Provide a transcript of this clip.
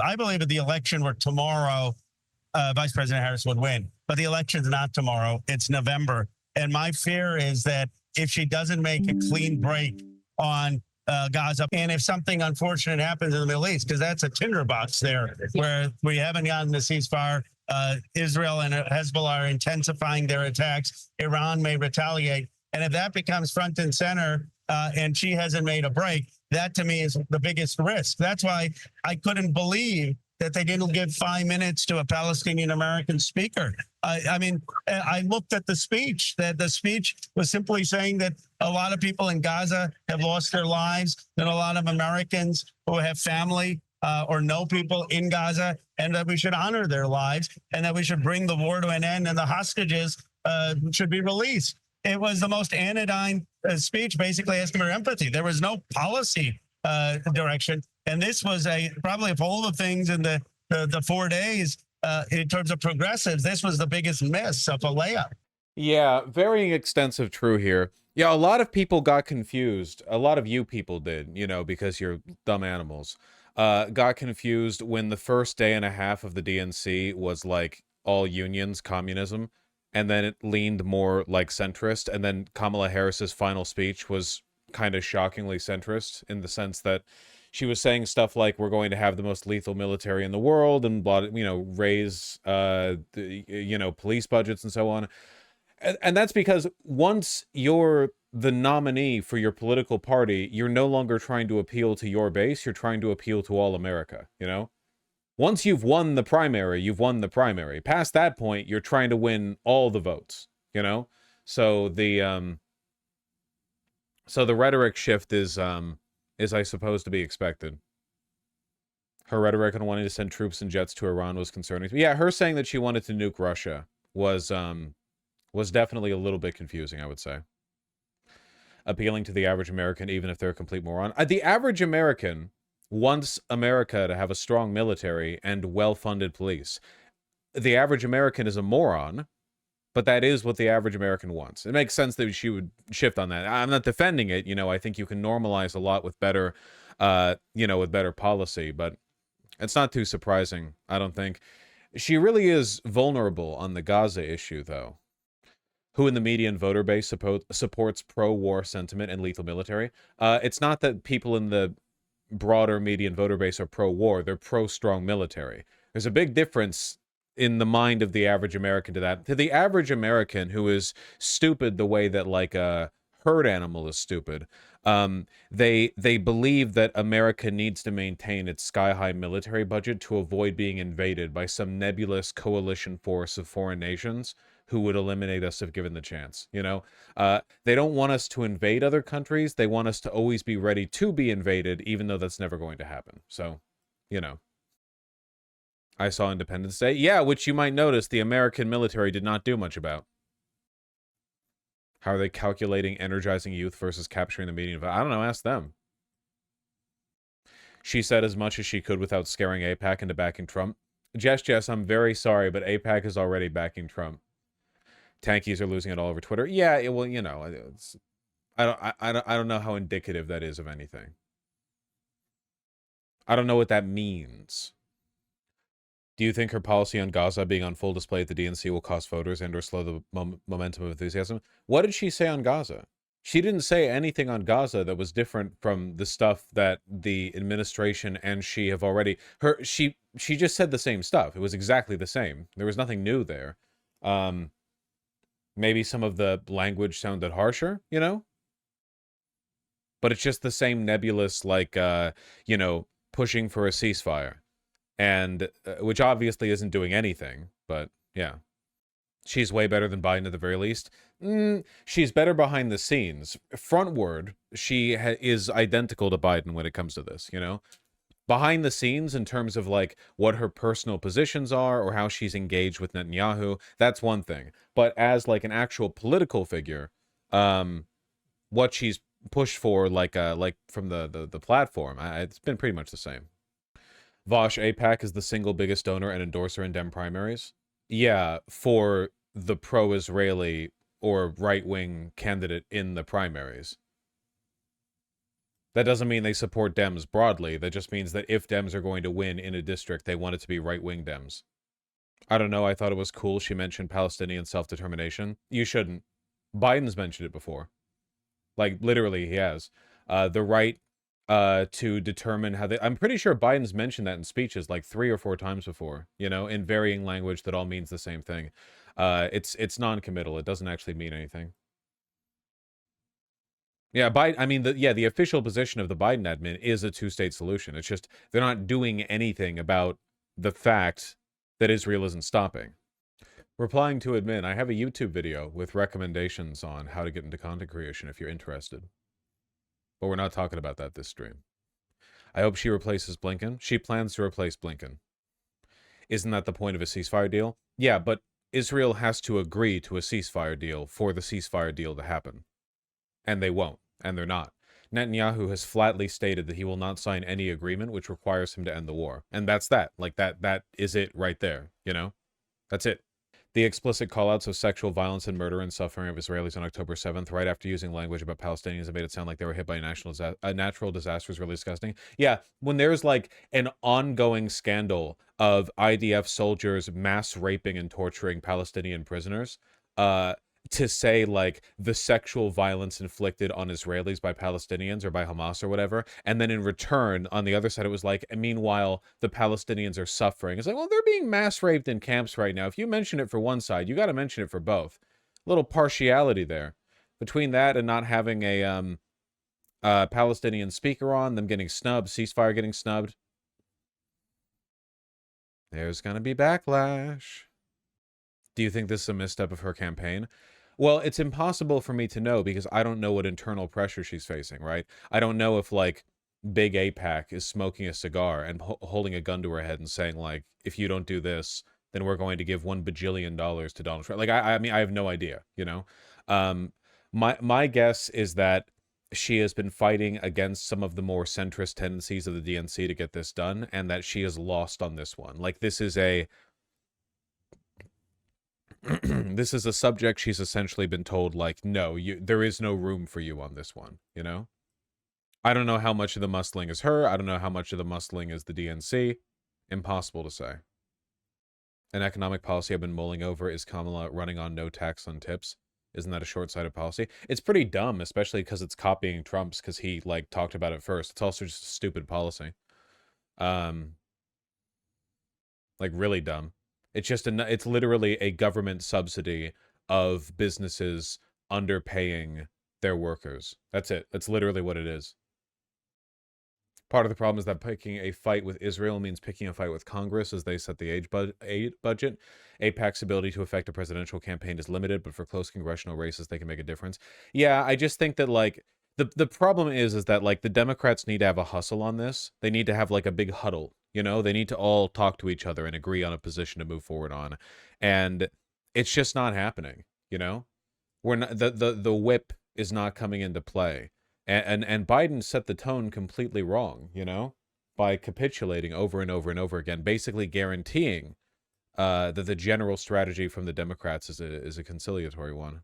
I believe if the election were tomorrow, Vice President Harris would win. But the election's not tomorrow. It's November. And my fear is that if she doesn't make a clean break on Gaza, and if something unfortunate happens in the Middle East, because that's a tinderbox there where we haven't gotten the ceasefire, Israel and Hezbollah are intensifying their attacks. Iran may retaliate. And if that becomes front and center and she hasn't made a break, that to me is the biggest risk. That's why I couldn't believe that they didn't give 5 minutes to a Palestinian American speaker. I mean, I looked at the speech, that the speech was simply saying that a lot of people in Gaza have lost their lives, and a lot of Americans who have family or know people in Gaza, and that we should honor their lives, and that we should bring the war to an end, and the hostages should be released. It was the most anodyne speech, basically asking for empathy. There was no policy direction. And this was probably of all the things in the 4 days in terms of progressives, this was the biggest miss of a layup. Yeah, very extensive true here. Yeah, a lot of people got confused. A lot of you people did, you know, because you're dumb animals. Got confused when the first day and a half of the DNC was like all unions, communism, and then it leaned more like centrist, and then Kamala Harris's final speech was kind of shockingly centrist in the sense that she was saying stuff like, we're going to have the most lethal military in the world and, you know, raise, you know, police budgets and so on. And that's because once you're the nominee for your political party, you're no longer trying to appeal to your base. You're trying to appeal to all America, you know? Once you've won the primary, you've won the primary. Past that point, you're trying to win all the votes, you know? So the rhetoric shift is I suppose to be expected. Her rhetoric on wanting to send troops and jets to Iran was concerning. Yeah, her saying that she wanted to nuke Russia was definitely a little bit confusing, I would say. Appealing to the average American, even if they're a complete moron. The average American wants America to have a strong military and well-funded police. The average American is a moron, but that is what the average American wants. It makes sense that she would shift on that. I'm not defending it. You know, I think you can normalize a lot with better, you know, with better policy, but it's not too surprising, I don't think. She really is vulnerable on the Gaza issue, though. Who in the median voter base supports pro-war sentiment and lethal military? It's not that people in the broader median voter base are pro-war. They're pro-strong military. There's a big difference in the mind of the average American to that. To the average American who is stupid the way that, like, a herd animal is stupid, they believe that America needs to maintain its sky-high military budget to avoid being invaded by some nebulous coalition force of foreign nations who would eliminate us if given the chance, you know? They don't want us to invade other countries. They want us to always be ready to be invaded, even though that's never going to happen. So, you know. I saw Independence Day. Yeah, which you might notice the American military did not do much about. How are they calculating energizing youth versus capturing the median vote? I don't know, ask them. She said as much as she could without scaring AIPAC into backing Trump. Jess, I'm very sorry, but AIPAC is already backing Trump. Tankies are losing it all over Twitter. Yeah, well, you know, I don't know how indicative that is of anything. I don't know what that means. Do you think her policy on Gaza being on full display at the DNC will cost voters and or slow the momentum of enthusiasm? What did she say on Gaza? She didn't say anything on Gaza that was different from the stuff that the administration and she have already... She just said the same stuff. It was exactly the same. There was nothing new there. Maybe some of the language sounded harsher, you know? But it's just the same nebulous, like, you know, pushing for a ceasefire. And which obviously isn't doing anything, but yeah. She's way better than Biden at the very least. She's better behind the scenes. Frontward, she is identical to Biden when it comes to this, you know? Behind the scenes, in terms of, like, what her personal positions are or how she's engaged with Netanyahu, that's one thing. But as, like, an actual political figure, what she's pushed for, like from the platform, it's been pretty much the same. Vosh, AIPAC is the single biggest donor and endorser in Dem primaries. Yeah, for the pro-Israeli or right-wing candidate in the primaries. That doesn't mean they support Dems broadly. That just means that if Dems are going to win in a district, they want it to be right-wing Dems. I don't know. I thought it was cool she mentioned Palestinian self-determination. You shouldn't. Biden's mentioned it before. Like, literally, he has. The right to determine how they... I'm pretty sure Biden's mentioned that in speeches like 3 or 4 times before, you know, in varying language that all means the same thing. It's non-committal. It doesn't actually mean anything. Yeah, the official position of the Biden admin is a two-state solution. It's just they're not doing anything about the fact that Israel isn't stopping. Replying to admin, I have a YouTube video with recommendations on how to get into content creation if you're interested. But we're not talking about that this stream. I hope she replaces Blinken. She plans to replace Blinken. Isn't that the point of a ceasefire deal? Yeah, but Israel has to agree to a ceasefire deal for the ceasefire deal to happen. And they won't, and they're not. Netanyahu has flatly stated that he will not sign any agreement which requires him to end the war. And that's that. Like, that is it right there, you know? That's it. The explicit callouts of sexual violence and murder and suffering of Israelis on October 7th, right after using language about Palestinians that made it sound like they were hit by a natural disaster, is really disgusting. Yeah, when there's like an ongoing scandal of IDF soldiers mass raping and torturing Palestinian prisoners, to say like the sexual violence inflicted on Israelis by Palestinians or by Hamas or whatever, and then in return on the other side it was like, and meanwhile the Palestinians are suffering. It's like, well, they're being mass raped in camps right now. If you mention it for one side, you got to mention it for both. A little partiality there between that and not having a Palestinian speaker on, them getting snubbed, ceasefire getting snubbed. There's gonna be backlash. Do you think this is a misstep of her campaign? Well, it's impossible for me to know because I don't know what internal pressure she's facing, right? I don't know if, like, Big APAC is smoking a cigar and holding a gun to her head and saying, like, if you don't do this, then we're going to give $1 bajillion to Donald Trump. Like, I mean, I have no idea, you know? My guess is that she has been fighting against some of the more centrist tendencies of the DNC to get this done, and that she is lost on this one. Like, this is a... this is a subject she's essentially been told, like, no, there is no room for you on this one, you know? I don't know how much of the muscling is her. I don't know how much of the muscling is the DNC. Impossible to say. An economic policy I've been mulling over is Kamala running on no tax on tips. Isn't that a short-sighted policy? It's pretty dumb, especially because it's copying Trump's, because he, like, talked about it first. It's also just a stupid policy. Like, really dumb. It's just it's literally a government subsidy of businesses underpaying their workers. That's it. That's literally what it is. Part of the problem is that picking a fight with Israel means picking a fight with Congress as they set the aid budget. AIPAC's ability to affect a presidential campaign is limited, but for close congressional races, they can make a difference. Yeah, I just think that, like, the problem is that, like, the Democrats need to have a hustle on this. They need to have, like, a big huddle. You know, they need to all talk to each other and agree on a position to move forward on. And it's just not happening, you know? We're not, the whip is not coming into play. And Biden set the tone completely wrong, you know, by capitulating over and over and over again, basically guaranteeing that the general strategy from the Democrats is a conciliatory one.